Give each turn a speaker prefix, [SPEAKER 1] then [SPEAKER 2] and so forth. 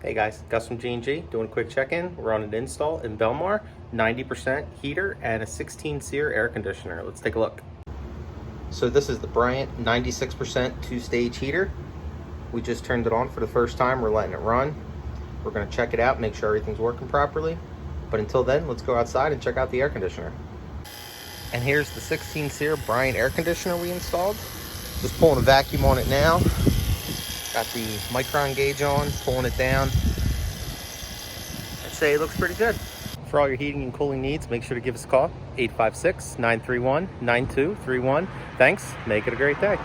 [SPEAKER 1] Hey guys, Gus from G&G doing a quick check-in. We're on an install in Belmar, 90% heater and a 16 seer air conditioner. Let's take a look. So this is the Bryant 96% two-stage heater. We just turned it on for the first time. We're letting it run. We're going to check it out, make sure everything's working properly. But until then, let's go outside and check out the air conditioner. And here's the 16 seer Bryant air conditioner we installed. Just pulling a vacuum on it now. Got the micron gauge on, pulling it down. I'd say it looks pretty good. For all your heating and cooling needs, make sure to give us a call, 856-931-9231. Thanks, make it a great day.